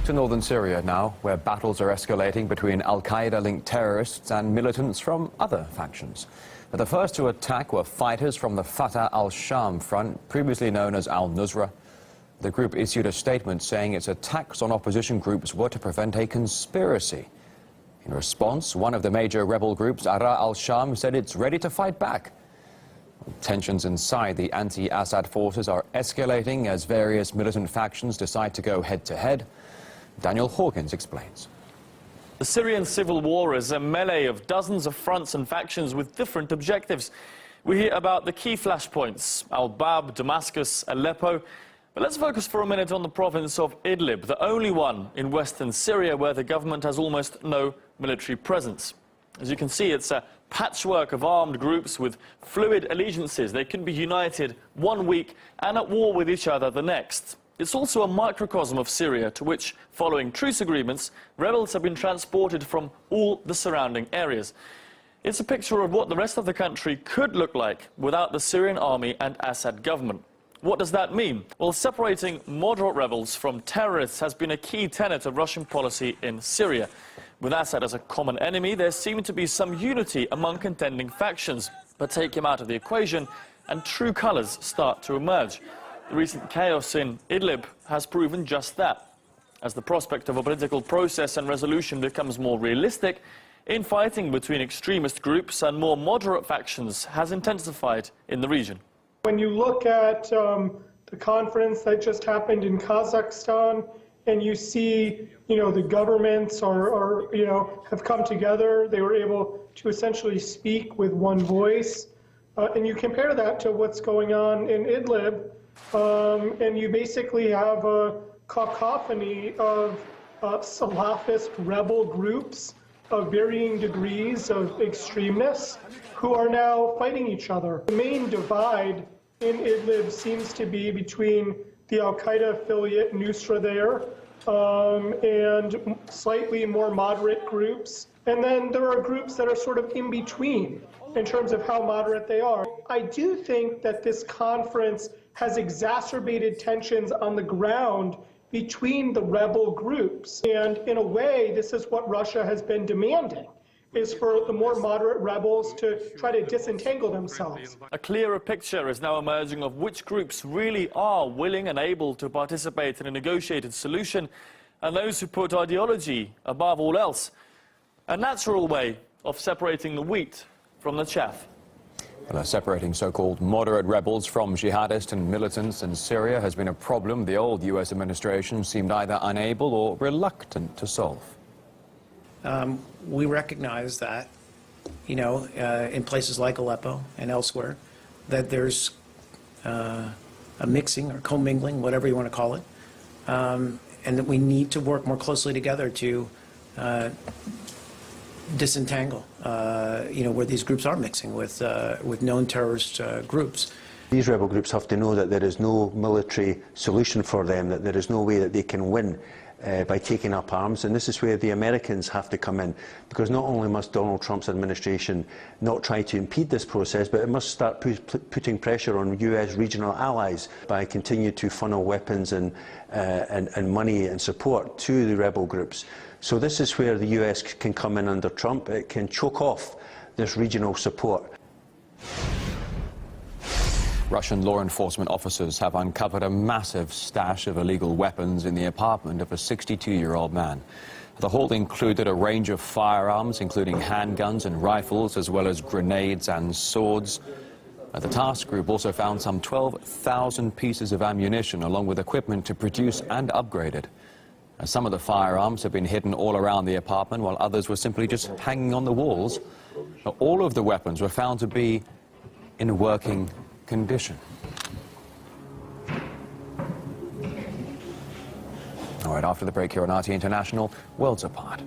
To northern Syria now, where battles are escalating between al-Qaeda-linked terrorists and militants from other factions. The first to attack were fighters from the Fatah al-Sham front, previously known as al-Nusra. The group issued a statement saying its attacks on opposition groups were to prevent a conspiracy. In response, one of the major rebel groups, Ara al-Sham, said it's ready to fight back. Tensions inside the anti-Assad forces are escalating as various militant factions decide to go head-to-head. Daniel Hawkins explains. The Syrian civil war is a melee of dozens of fronts and factions with different objectives. We hear about the key flashpoints, Al-Bab, Damascus, Aleppo. But let's focus for a minute on the province of Idlib, the only one in western Syria where the government has almost no military presence. As you can see, it's a patchwork of armed groups with fluid allegiances. They can be united one week and at war with each other the next. It's also a microcosm of Syria, to which, following truce agreements, rebels have been transported from all the surrounding areas. It's a picture of what the rest of the country could look like without the Syrian army and Assad government. What does that mean? Well, separating moderate rebels from terrorists has been a key tenet of Russian policy in Syria. With Assad as a common enemy, there seemed to be some unity among contending factions. But take him out of the equation, and true colours start to emerge. The recent chaos in Idlib has proven just that. As the prospect of a political process and resolution becomes more realistic, infighting between extremist groups and more moderate factions has intensified in the region. When you look at the conference that just happened in Kazakhstan, and you see, the governments have come together, they were able to essentially speak with one voice, and you compare that to what's going on in Idlib, and you basically have a cacophony of Salafist rebel groups of varying degrees of extremeness who are now fighting each other. The main divide in Idlib seems to be between the al-Qaeda affiliate Nusra there and slightly more moderate groups. And then there are groups that are sort of in between in terms of how moderate they are. I do think that this conference has exacerbated tensions on the ground between the rebel groups. And in a way, this is what Russia has been demanding, is for the more moderate rebels to try to disentangle themselves. A clearer picture is now emerging of which groups really are willing and able to participate in a negotiated solution, and those who put ideology above all else. A natural way of separating the wheat from the chaff. Well, separating so-called moderate rebels from jihadists and militants in Syria has been a problem the old U.S. administration seemed either unable or reluctant to solve. We recognize that, in places like Aleppo and elsewhere, that there's a mixing or commingling, whatever you want to call it, and that we need to work more closely together to disentangle, where these groups are mixing with known terrorist groups. These rebel groups have to know that there is no military solution for them, that there is no way that they can win by taking up arms, and this is where the Americans have to come in, because not only must Donald Trump's administration not try to impede this process, but it must start putting pressure on US regional allies by continuing to funnel weapons and money and support to the rebel groups. So this is where the US can come in under Trump. It can choke off this regional support. Russian law enforcement officers have uncovered a massive stash of illegal weapons in the apartment of a 62-year-old man. The haul included a range of firearms, including handguns and rifles, as well as grenades and swords. The task group also found some 12,000 pieces of ammunition, along with equipment to produce and upgrade it. Some of the firearms have been hidden all around the apartment, while others were simply just hanging on the walls. All of the weapons were found to be in working condition. All right, after the break here on RT International, worlds apart.